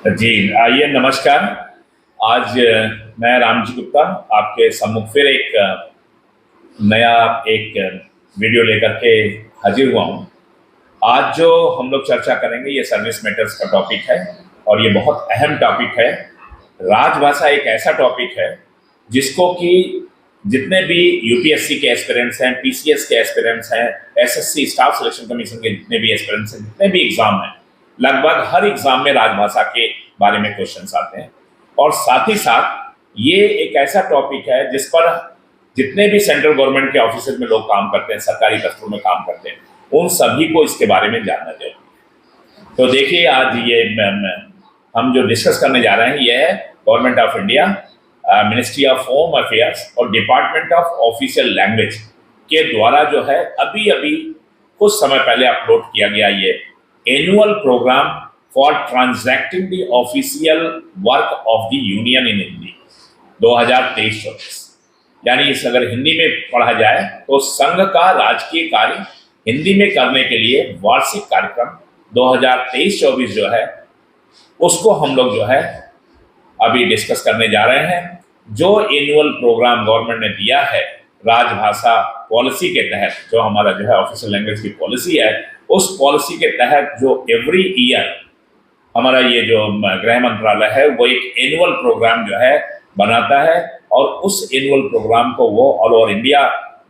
जी आइए, नमस्कार। आज मैं रामजी गुप्ता आपके सम्मुख फिर एक नया एक वीडियो लेकर के हाजिर हुआ हूँ। आज जो हम लोग चर्चा करेंगे ये सर्विस मैटर्स का टॉपिक है और ये बहुत अहम टॉपिक है। राजभाषा एक ऐसा टॉपिक है जिसको कि जितने भी यूपीएससी के एस्पिरेंट्स हैं, पीसीएस के एस्पिरेंट्स हैं, एसएससी स्टाफ सिलेक्शन कमीशन के जितने भी एस्पिरेंट्स हैं, जितने भी एग्जाम हैं, लगभग हर एग्जाम में राजभाषा के बारे में क्वेश्चंस आते हैं। और साथ ही साथ ये एक ऐसा टॉपिक है जिस पर जितने भी सेंट्रल गवर्नमेंट के ऑफिस में लोग काम करते हैं, सरकारी दफ्तरों में काम करते हैं, उन सभी को इसके बारे में जानना जरूरी है। तो देखिए, आज ये हम जो डिस्कस करने जा रहे हैं ये है government of India, ministry of home affairs और डिपार्टमेंट ऑफ ऑफिशियल लैंग्वेज के द्वारा जो है अभी अभी कुछ समय पहले अपलोड किया गया ये annual programme for transacting the official work of the union in Hindi 2023-24। यानी इस अगर हिंदी में पढ़ा जाए तो संघ का राजकीय कार्य हिंदी में करने के लिए वार्षिक कार्यक्रम 2023-24 जो है उसको हम लोग जो है अभी डिस्कस करने जा रहे हैं। जो एनुअल प्रोग्राम गवर्नमेंट ने दिया है राजभाषा पॉलिसी के तहत, जो हमारा जो है ऑफिशियल लैंग्वेज की पॉलिसी है, उस पॉलिसी के तहत जो एवरी ईयर हमारा ये जो गृह मंत्रालय है वो एक एनुअल प्रोग्राम जो है बनाता है और उस एनुअल प्रोग्राम को वो ऑल ओवर इंडिया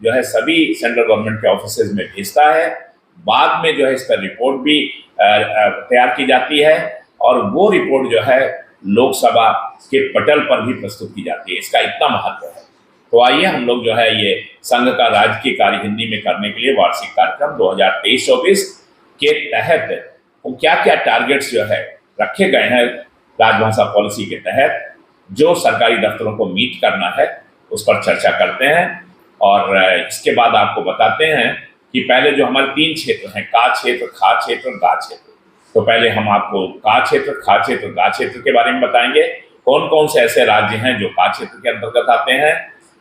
जो है सभी सेंट्रल गवर्नमेंट के ऑफिसेज में भेजता है। बाद में जो है इस पर रिपोर्ट भी तैयार की जाती है और वो रिपोर्ट जो है लोकसभा के पटल पर भी प्रस्तुत की जाती है। इसका इतना महत्व है। तो आइए हम लोग जो है ये संघ का राजकीय कार्य हिंदी में करने के लिए वार्षिक कार्यक्रम 2023-24 के तहत वो क्या क्या टारगेट्स जो है रखे गए हैं राजभाषा पॉलिसी के तहत जो सरकारी दफ्तरों को मीट करना है उस पर चर्चा करते हैं। और इसके बाद आपको बताते हैं कि पहले जो हमारे 3 क्षेत्र हैं, का क्षेत्र, खा क्षेत्र, गा क्षेत्र। तो पहले हम आपको का क्षेत्र, खा क्षेत्र, गा क्षेत्र के बारे में बताएंगे। कौन कौन से ऐसे राज्य हैं जो का क्षेत्र के अंतर्गत आते हैं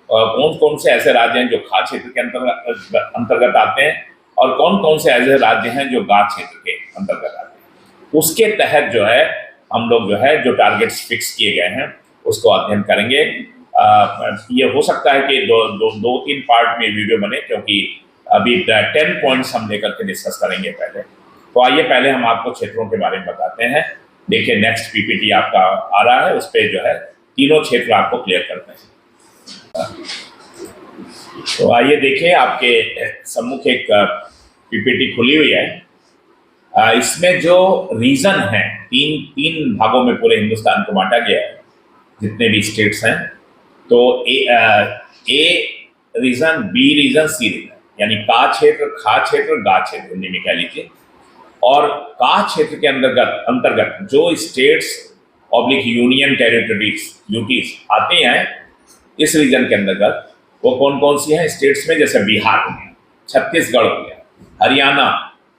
और कौन कौन से ऐसे राज्य हैं जो खा क्षेत्र के अंतर्गत आते हैं और कौन कौन से ऐसे राज्य हैं जो गा क्षेत्र के अंतर्गत आते हैं। उसके तहत जो है हम लोग जो है जो टारगेट्स फिक्स किए गए हैं उसको अध्ययन करेंगे। ये हो सकता है कि दो तीन पार्ट में वीडियो बने क्योंकि अभी 10 पॉइंट्स हम लेकर के डिस्कस करेंगे पहले। तो आइए पहले हम आपको क्षेत्रों के बारे में बताते हैं। देखिए, नेक्स्ट पीपीटी आपका आ रहा है, उस पर जो है तीनों क्षेत्र आपको क्लियर करते हैं। तो आइए देखिए, आपके सम्मुख एक पीपीटी खुली हुई है। इसमें जो रीजन है तीन भागों में पूरे हिंदुस्तान को बांटा गया है, जितने भी स्टेट्स हैं। तो ए रीजन, बी रीजन, सी रीजन, यानी का क्षेत्र, खा क्षेत्र, गा क्षेत्र हिंदी में कह लीजिए। और का क्षेत्र के अंतर्गत जो states oblique union territories UTs आते हैं इस रीजन के अंतर्गत, वो कौन कौन सी हैं स्टेट्स में, जैसे बिहार हो गया, छत्तीसगढ़ हो गया, हरियाणा,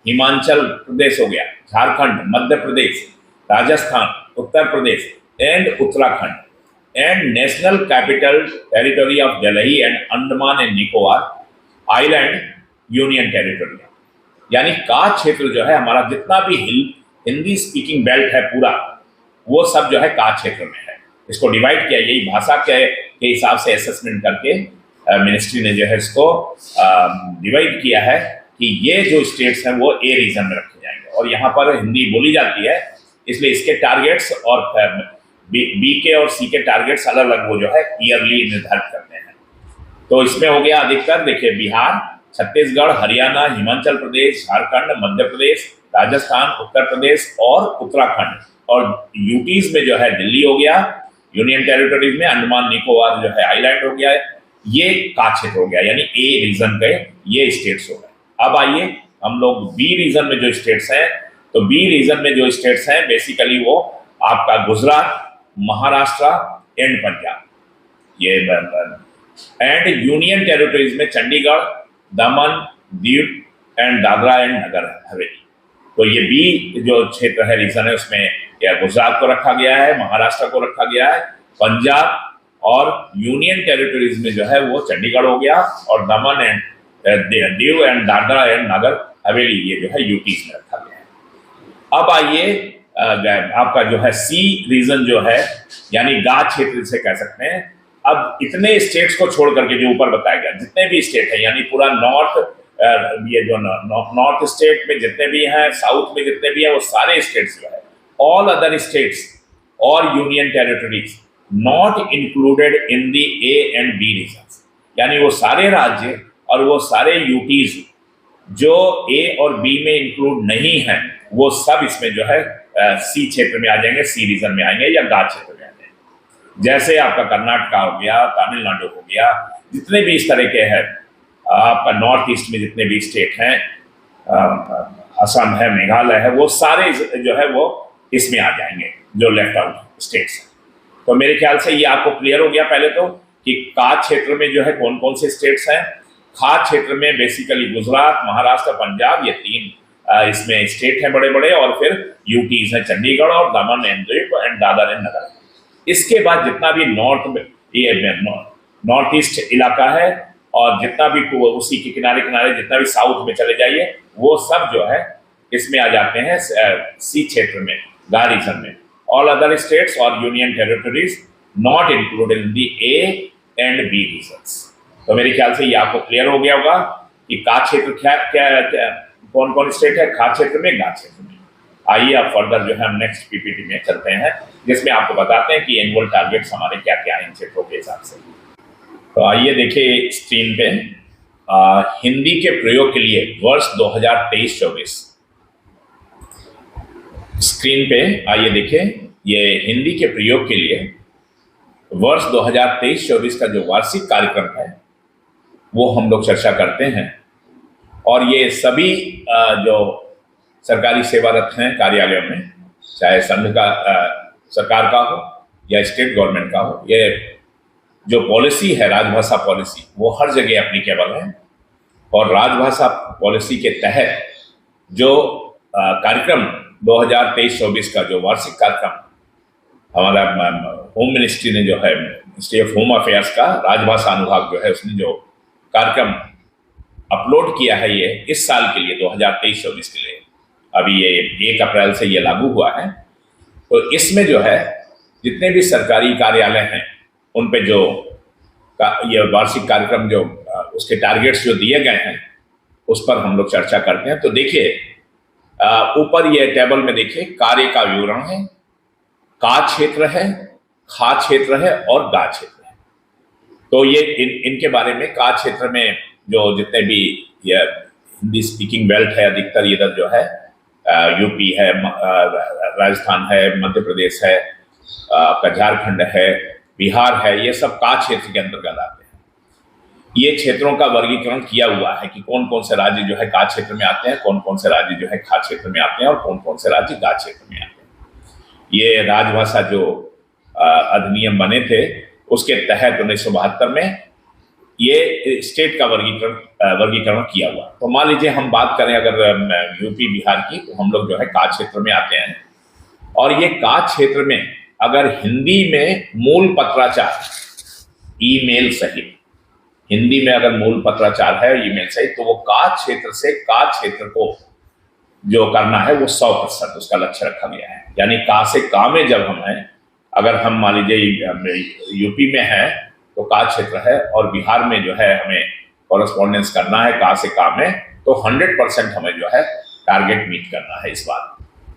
हिमाचल प्रदेश हो गया, Jharkhand, Madhya Pradesh, Rajasthan, Uttar Pradesh and Uttarakhand and national capital territory of Delhi and Andaman and Nicobar island union territory. यानी का क्षेत्र जो है हमारा जितना भी हिंदी स्पीकिंग बेल्ट है पूरा, वो सब जो है का क्षेत्र में है। इसको डिवाइड किया, यही भाषा के हिसाब से असेसमेंट करके मिनिस्ट्री ने जो है इसको डिवाइड किया है कि ये जो स्टेट्स हैं वो ए रीजन में रखे जाएंगे और यहाँ पर हिंदी बोली जाती है, इसलिए इसके टारगेट्स और बी के और सी के टारगेट्स अलग अलग वो जो है ईयरली निर्धारित करते हैं। तो इसमें हो गया अधिकतर, देखिए, बिहार, छत्तीसगढ़, हरियाणा, हिमाचल प्रदेश, झारखंड, मध्य प्रदेश, राजस्थान, उत्तर प्रदेश और उत्तराखंड। और यूटीज में जो है दिल्ली हो गया, यूनियन टेरिटरीज में अंडमान निकोबार जो है आइलैंड हो गया, ये का क्षेत्र हो गया, यानी ए रीजन के ये स्टेट्स हो गए। अब आइए हम लोग बी रीजन में जो स्टेट्स हैं, तो बी रीजन में जो स्टेट्स हैं बेसिकली वो आपका गुजरात, महाराष्ट्र एंड पंजाब, ये एंड यूनियन टेरिटरीज में चंडीगढ़, दमन, दीव एंड दादरा एंड नगर हवेली। तो ये बी जो क्षेत्र है, रीजन है, उसमें या गुजरात को रखा गया है, महाराष्ट्र को रखा गया है, पंजाब और यूनियन टेरिटरीज में जो है वो चंडीगढ़ हो गया और Daman and Diu and Dadra and Nagar Haveli ये जो है यूटीज में रखा गया है। अब आइए आपका जो है सी रीजन जो है, यानी गा क्षेत्र से कह सकते हैं। अब इतने स्टेट्स को छोड़ करके जो ऊपर बताया गया, जितने भी स्टेट है, यानी पूरा नॉर्थ, ये जो नॉर्थ स्टेट में जितने भी हैं, साउथ में जितने भी हैं, वो सारे स्टेट्स जो है, ऑल अदर स्टेट्स और union territories not included in the A and B region, यानी वो सारे राज्य और वो सारे यूटीज जो ए और बी में इंक्लूड नहीं है, वो सब इसमें जो है सी क्षेत्र में आ जाएंगे, सी रीजन में आएंगे या गा क्षेत्र में आ जाएंगे। जैसे आपका कर्नाटका हो गया, तमिलनाडु हो गया, जितने भी इस तरह के हैं, आपका नॉर्थ ईस्ट में जितने भी स्टेट हैं, असम है, मेघालय है, वो सारे जो है वो इसमें आ जाएंगे, जो लेफ्ट आउट स्टेट्स हैं। तो मेरे ख्याल से ये आपको क्लियर हो गया पहले तो कि का क्षेत्र में जो है कौन कौन से स्टेट्स हैं। खा क्षेत्र में बेसिकली गुजरात, महाराष्ट्र, पंजाब, ये तीन इसमें स्टेट हैं बड़े बड़े, और फिर यूटीज हैं, चंडीगढ़ और Daman and Diu and Dadar and Nagar. इसके बाद जितना भी नॉर्थ ईस्ट इलाका है, और जितना भी उसी के किनारे किनारे जितना भी साउथ में चले जाइए, वो सब जो है इसमें आ जाते हैं सी क्षेत्र में, गा रीजन में। ऑल अदर स्टेट्स और union territories not included in the A and B regions. तो मेरे ख्याल से ये आपको क्लियर हो गया होगा कि का क्षेत्र क्या कौन कौन स्टेट है, खा क्षेत्र में, गा क्षेत्र में। आइए अब फर्दर जो है हम नेक्स्ट पीपीटी में चलते हैं, जिसमें आपको बताते हैं कि एनुअल टारगेट्स हमारे क्या क्या हैं इन क्षेत्रों के हिसाब से। तो आइए देखिए स्क्रीन पे हिंदी के प्रयोग के लिए वर्ष 2023-24। स्क्रीन पे आइए देखिए, ये हिंदी के प्रयोग के लिए वर्ष 2023-24 का जो वार्षिक कार्यक्रम है वो हम लोग चर्चा करते हैं। और ये सभी जो सरकारी सेवारत हैं कार्यालयों में, चाहे संघ का सरकार का हो या स्टेट गवर्नमेंट का हो, ये जो पॉलिसी है राजभाषा पॉलिसी, वो हर जगह एप्लीकेबल है। और राजभाषा पॉलिसी के तहत जो कार्यक्रम 2023-24 का जो वार्षिक कार्यक्रम हमारा होम मिनिस्ट्री ने जो है, मिनिस्ट्री ऑफ होम अफेयर्स का राजभाषा अनुभाग जो है, उसने जो कार्यक्रम अपलोड किया है ये इस साल के लिए 2023-24 के लिए, अभी ये 1 अप्रैल से ये लागू हुआ है। तो इसमें जो है जितने भी सरकारी कार्यालय हैं उन पे जो ये वार्षिक कार्यक्रम जो उसके टारगेट्स जो दिए गए हैं उस पर हम लोग चर्चा करते हैं। तो देखिए ऊपर ये टेबल में देखिए कार्य का विवरण है, का क्षेत्र है, खा क्षेत्र है और गा क्षेत्र है। तो ये इनके बारे में का क्षेत्र में जो जितने भी ये हिंदी स्पीकिंग बेल्ट है, अधिकतर इधर जो है यूपी है, राजस्थान है, मध्य प्रदेश है, आपका झारखंड है, बिहार है, ये सब का क्षेत्र के अंतर्गत आते हैं। ये क्षेत्रों का वर्गीकरण किया हुआ है कि कौन कौन से राज्य जो है का क्षेत्र में आते हैं, कौन कौन से राज्य जो है खा क्षेत्र में आते हैं और कौन कौन से राज्य गा क्षेत्र में आते हैं। ये राजभाषा जो अधिनियम बने थे उसके तहत 1972 में ये स्टेट का वर्गीकरण किया हुआ। तो मान लीजिए हम बात करें अगर यूपी बिहार की, तो हम लोग जो है का क्षेत्र में आते हैं। और ये का क्षेत्र में अगर हिंदी में मूल पत्राचार ईमेल सहित, हिंदी में अगर मूल पत्राचार है ईमेल सहित, तो वो का क्षेत्र से का क्षेत्र को जो करना है वो 100% उसका लक्ष्य रखा गया है। यानी का से का में जब हम हैं, अगर हम मान लीजिए यूपी में हैं तो का क्षेत्र है, और बिहार में जो है हमें कॉरेस्पॉन्डेंस करना है का से का में, तो 100% हमें जो है टारगेट मीट करना है इस बार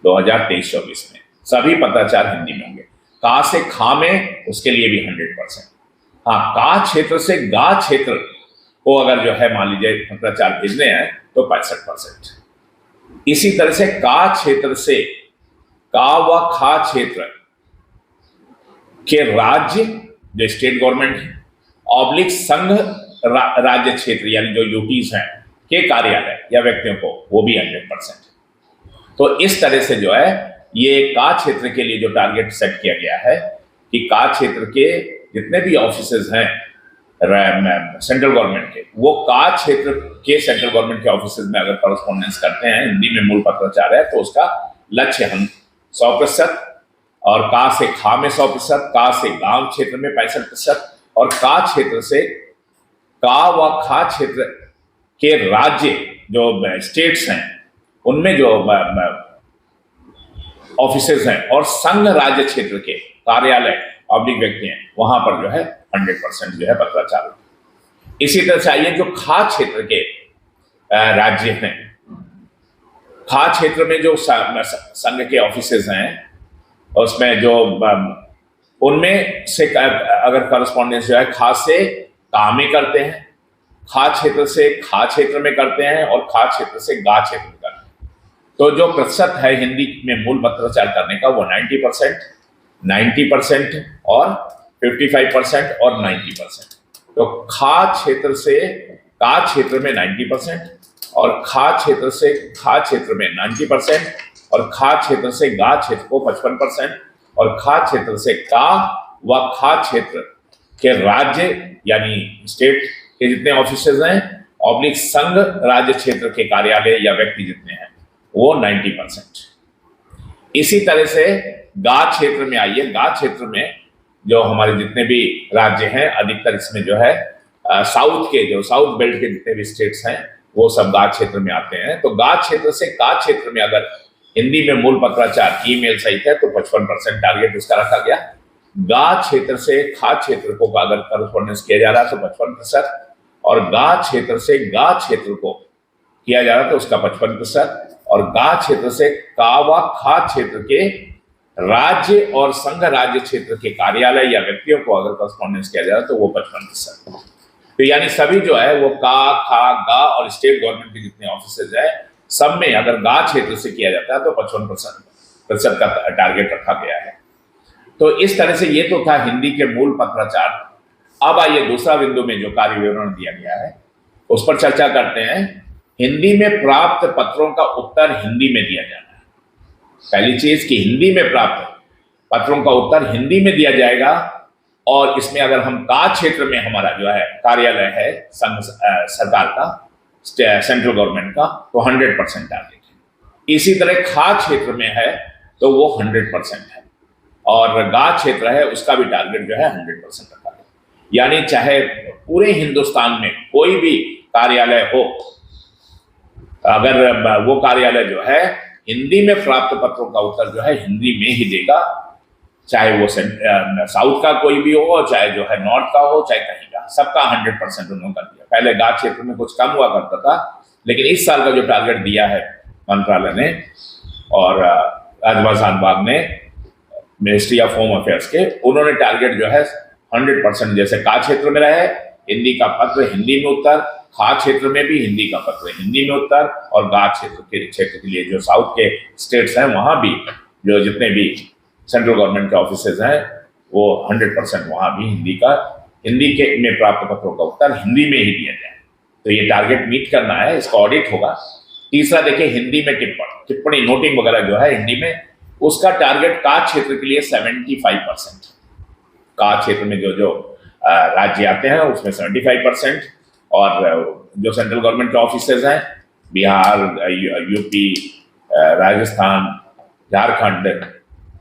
2023-24 में। सभी पत्राचार हिंदी में होंगे। का से खा में उसके लिए भी 100%। हाँ, का क्षेत्र से गा क्षेत्र को अगर जो है मान लीजिए पत्राचार भेजने हैं तो 65%। इसी तरह से का क्षेत्र से का व खा क्षेत्र के राज्य जो स्टेट गवर्नमेंट है ऑब्लिक संघ राज्य क्षेत्र यानी जो यूटीज हैं के कार्यालय या व्यक्तियों को, वो भी 100%। तो इस तरह से जो है ये का क्षेत्र के लिए जो टारगेट सेट किया गया है कि का क्षेत्र के जितने भी ऑफिसेज हैं सेंट्रल गवर्नमेंट के, वो का क्षेत्र के सेंट्रल गवर्नमेंट के ऑफिसेज में अगर कॉरेस्पॉन्डेंस करते हैं, हिंदी में मूल पत्राचार है, तो उसका लक्ष्य हम 100%, और का से खा में 100%, का से गांव क्षेत्र में 65%, और का क्षेत्र से का व खा क्षेत्र के राज्य जो स्टेट्स हैं उनमें जो ऑफिसेज हैं और संघ राज्य क्षेत्र के कार्यालय पब्लिक व्यक्ति हैं, वहां पर जो है 100% जो है पत्राचार होगा। इसी तरह से आइए जो खाद्य क्षेत्र के राज्य हैं, खाद्य क्षेत्र में जो संघ के ऑफिसेज हैं उसमें जो उनमें से अगर करस्पॉन्डेंस जो है खाद्य से काम में करते हैं, खाद्य क्षेत्र से खाद्य क्षेत्र में करते हैं और खाद्य क्षेत्र से गा क्षेत्र में करते हैं। तो जो प्रतिशत है हिंदी में मूल पत्राचार करने का वो 90% और 55% और 90%। तो खाद्य क्षेत्र से खाद्य क्षेत्र में 90% और खाद्य क्षेत्र से खाद्य क्षेत्र में 90% और खाद्य क्षेत्र से गा क्षेत्र को 55% और खाद्य क्षेत्र से का व खाद्य क्षेत्र के राज्य यानी स्टेट के जितने ऑफिसेज हैं ऑब्लिक संघ राज्य क्षेत्र के कार्यालय या व्यक्ति जितने हैं वो 90%। इसी तरह से गा क्षेत्र में आइए, गा क्षेत्र में जो हमारे जितने भी राज्य हैं अधिकतर इसमें जो है साउथ के जो साउथ बेल्ट के जितने भी स्टेट्स हैं वो सब गा क्षेत्र में आते हैं। तो गा क्षेत्र से का क्षेत्र में अगर हिंदी में मूल पत्राचार ईमेल सहित है तो 55% टारगेट उसका रखा गया। गा क्षेत्र से खा क्षेत्र को अगर करस्पॉन्डेंस किया जा रहा है तो 55% और गा क्षेत्र से गा क्षेत्र को किया जा रहा है तो उसका 55% और गा क्षेत्र से का व खा क्षेत्र के राज्य और संघ राज्य क्षेत्र के कार्यालय या व्यक्तियों को अगर करस्पॉन्डेंस किया जा रहा है तो वो 55%। तो यानी सभी जो है वो का खा गा और स्टेट गवर्नमेंट के जितने ऑफिसेज है सब में अगर गा क्षेत्र से किया जाता है तो 55% का टारगेट रखा गया है। तो इस तरह से ये तो था हिंदी के मूल पत्राचार। अब आइए दूसरा बिंदु में जो कार्य विवरण दिया गया है उस पर चर्चा करते हैं। हिंदी में प्राप्त पत्रों का उत्तर हिंदी में दिया जाना है। पहली चीज कि हिंदी में प्राप्त पत्रों का उत्तर हिंदी में दिया जाएगा और इसमें अगर हम का क्षेत्र में हमारा जो है कार्यालय है संघ सरकार का सेंट्रल गवर्नमेंट का तो 100% टारगेट है। इसी तरह खा क्षेत्र में है तो वो 100% है और गा क्षेत्र है उसका भी टारगेट जो है 100% रखा है। यानी चाहे पूरे हिंदुस्तान में कोई भी कार्यालय हो अगर वो कार्यालय जो है हिंदी में प्राप्त पत्रों का उत्तर जो है हिंदी में ही देगा, चाहे वो साउथ का कोई भी हो चाहे जो है नॉर्थ का हो चाहे कहीं का, सबका 100% उन्होंने कर दिया। पहले गा क्षेत्र में कुछ कम हुआ करता था लेकिन इस साल का जो टारगेट दिया है मंत्रालय ने और राजभाषा विभाग ने मिनिस्ट्री ऑफ होम अफेयर्स के उन्होंने टारगेट जो है 100% जैसे का क्षेत्र में रहे हिंदी का पत्र हिंदी में उत्तर, खा क्षेत्र में भी हिंदी का पत्र हिंदी में उत्तर और गा क्षेत्र के लिए जो साउथ के स्टेट्स हैं वहां भी जो जितने भी सेंट्रल गवर्नमेंट के ऑफिसेज हैं वो 100% वहां भी हिंदी के में प्राप्त पत्रों का उत्तर हिंदी में ही दिया जाए। तो ये टारगेट मीट करना है, इसका ऑडिट होगा। तीसरा देखिए हिंदी में टिप्पणी नोटिंग वगैरह जो है हिंदी में उसका टारगेट का क्षेत्र के लिए 75%। का क्षेत्र में जो राज्य आते हैं उसमें 75% और जो सेंट्रल गवर्नमेंट के ऑफिसेज हैं बिहार यूपी राजस्थान झारखंड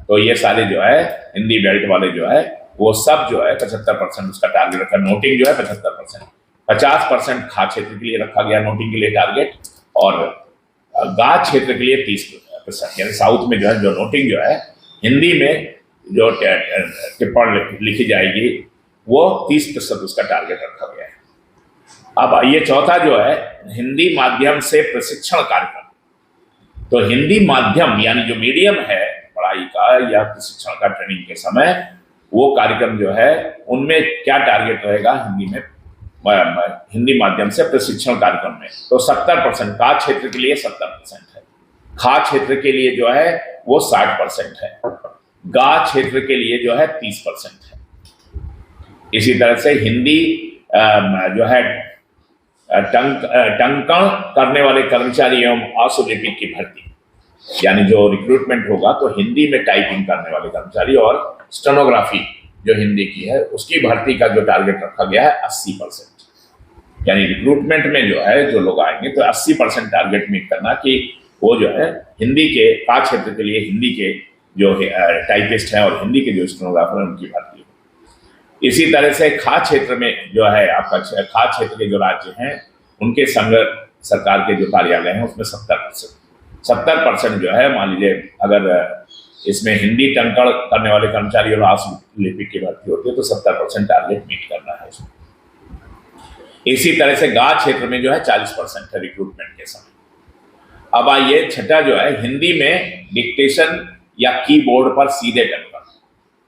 तो ये सारे जो है हिंदी बेल्ट वाले जो है वो सब जो है 75% उसका टारगेट रखा। नोटिंग जो है 75%, 50% खा क्षेत्र के लिए रखा गया नोटिंग के लिए टारगेट और गा क्षेत्र के लिए 30%। यानी साउथ में जो है जो नोटिंग जो है हिंदी में जो टिप्पणी लिखी जाएगी वो 30% उसका टारगेट रखा गया है। अब ये चौथा जो है हिंदी माध्यम से प्रशिक्षण कार्यक्रम। तो हिंदी माध्यम यानी जो मीडियम है पढ़ाई का या प्रशिक्षण का ट्रेनिंग के समय वो कार्यक्रम जो है उनमें क्या टारगेट रहेगा हिंदी माध्यम से प्रशिक्षण कार्यक्रम में तो 70% का क्षेत्र के लिए 70% है, खा क्षेत्र के लिए जो है वो 60% है, गा क्षेत्र के लिए जो है 30% है। इसी तरह से हिंदी जो है टंकण करने वाले कर्मचारी एवं आशुलिपिक की भर्ती यानी जो रिक्रूटमेंट होगा तो हिंदी में टाइपिंग करने वाले कर्मचारी और स्टेनोग्राफी जो हिंदी की है उसकी भर्ती का जो टारगेट रखा गया है 80%। यानी रिक्रूटमेंट में जो है जो लोग आएंगे तो 80% टारगेट मीट करना कि वो जो है हिंदी के का क्षेत्र के लिए हिंदी के जो टाइपिस्ट हैं और हिंदी के जो स्टेनोग्राफर हैं उनकी भर्ती हो। इसी तरह से खा क्षेत्र में जो है आपका खा क्षेत्र के जो राज्य हैं उनके संघ सरकार के जो कार्यालय हैं उसमें 70% जो है मान लीजिए अगर इसमें हिंदी टंकण करने वाले कर्मचारी और आशुलिपिक की भर्ती होती है, तो 70% टारगेट मीट करना है इसमें। इसी तरह से गा क्षेत्र में जो है 40% है रिक्रूटमेंट के समय। अब आइए छठा जो है, हिंदी में डिक्टेशन या कीबोर्ड पर सीधे टंकण,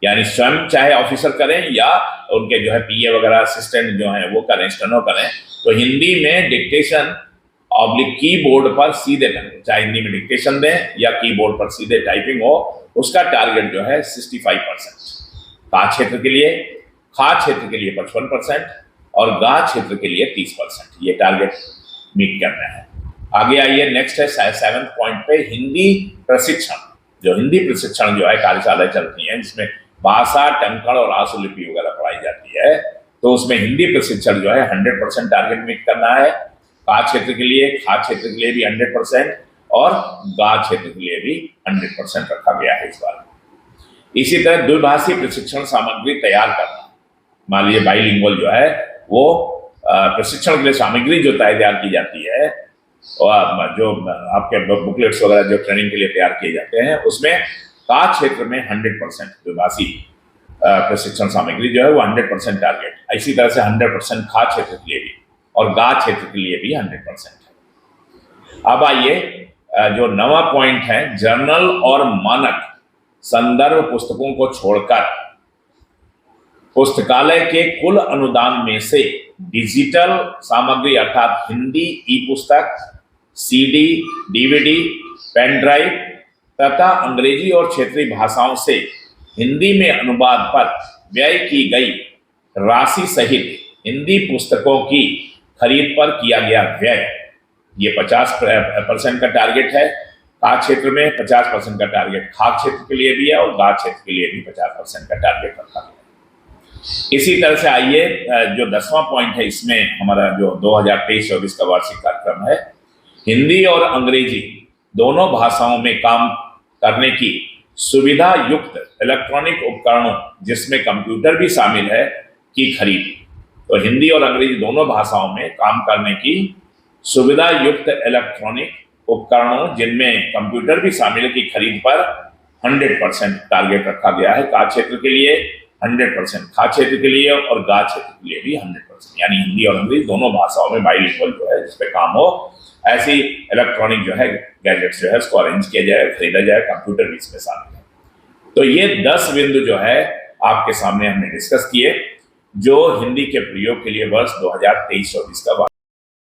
यानी स्वयं चाहे ऑफिसर करें या उनके जो है पीए वगैरह असिस्टेंट जो है वो करें, स्टेनो करें, तो हिंदी में डिक्टेशन ऑब्लिक कीबोर्ड पर सीधे टंकण, चाहे हिंदी में डिक्टेशन दें या कीबोर्ड पर सीधे टाइपिंग हो, उसका टारगेट जो है 65%। का क्षेत्र के लिए, खा क्षेत्र के लिए 55% और गा क्षेत्र के लिए 30%, ये टारगेट मीट करना है। आगे आइए, नेक्स्ट है 7th पॉइंट पे हिंदी प्रशिक्षण। जो हिंदी प्रशिक्षण जो है कार्यशालाएं चलती हैं जिसमें भाषा, टंकण और आशुलिपि वगैरह पढ़ाई जाती है, तो उसमें हिंदी प्रशिक्षण जो है 100% टारगेट मीट करना है। का क्षेत्र के लिए, खा क्षेत्र के लिए भी 100% और गा क्षेत्र के लिए भी 100% रखा गया है इस बार। इसी तरह द्विभाषी प्रशिक्षण सामग्री तैयार करना, मान लीजिए बाइलिंगुअल जो है वो प्रशिक्षण के लिए सामग्री जो तैयार की जाती है, और जो आपके बुकलेट्स वगैरह जो ट्रेनिंग के लिए तैयार किए जाते हैं, उसमें का क्षेत्र में 100% द्विभाषी प्रशिक्षण सामग्री जो है वो 100% टारगेट। इसी तरह से 100% खा क्षेत्र के लिए भी और गा क्षेत्र के लिए भी 100% है। अब आइए जो 9वां पॉइंट है, जर्नल और मानक संदर्भ पुस्तकों को छोड़कर पुस्तकालय के कुल अनुदान में से डिजिटल सामग्री अर्थात हिंदी ई पुस्तक, सीडी, डीवीडी, पेन ड्राइव तथा अंग्रेजी और क्षेत्रीय भाषाओं से हिंदी में अनुवाद पर व्यय की गई राशि सहित हिंदी पुस्तकों की खरीद पर किया गया व्यय, ये 50% का टारगेट है। का क्षेत्र में 50% का टारगेट खा क्षेत्र के लिए भी है और गा क्षेत्र के लिए भी 50% का टारगेट रखा गया है। इसी तरह से आइए जो 10वां पॉइंट है, इसमें हमारा जो 2023-24 का वार्षिक कार्यक्रम है, हिंदी और अंग्रेजी दोनों भाषाओं में काम करने की सुविधा युक्त इलेक्ट्रॉनिक उपकरणों जिसमें कंप्यूटर भी शामिल है की खरीद। तो हिंदी और अंग्रेजी दोनों भाषाओं में काम करने की सुविधा युक्त इलेक्ट्रॉनिक उपकरणों जिनमें कंप्यूटर भी शामिल है की खरीद पर 100% टारगेट रखा गया है। का क्षेत्र के लिए 100%, खा क्षेत्र के लिए और गा क्षेत्र के लिए भी 100%, यानी हिंदी और अंग्रेजी दोनों भाषाओं में बाइलिंगुअल जो है जिसपे काम हो, ऐसी इलेक्ट्रॉनिक जो है गैजेट्स जो है उसको अरेंज किया जाए, खरीदा जाए, कंप्यूटर भी इसमें शामिल है। तो ये 10 बिंदु जो है आपके सामने हमने डिस्कस किए जो हिंदी के प्रयोग के लिए वर्ष 2023-24 का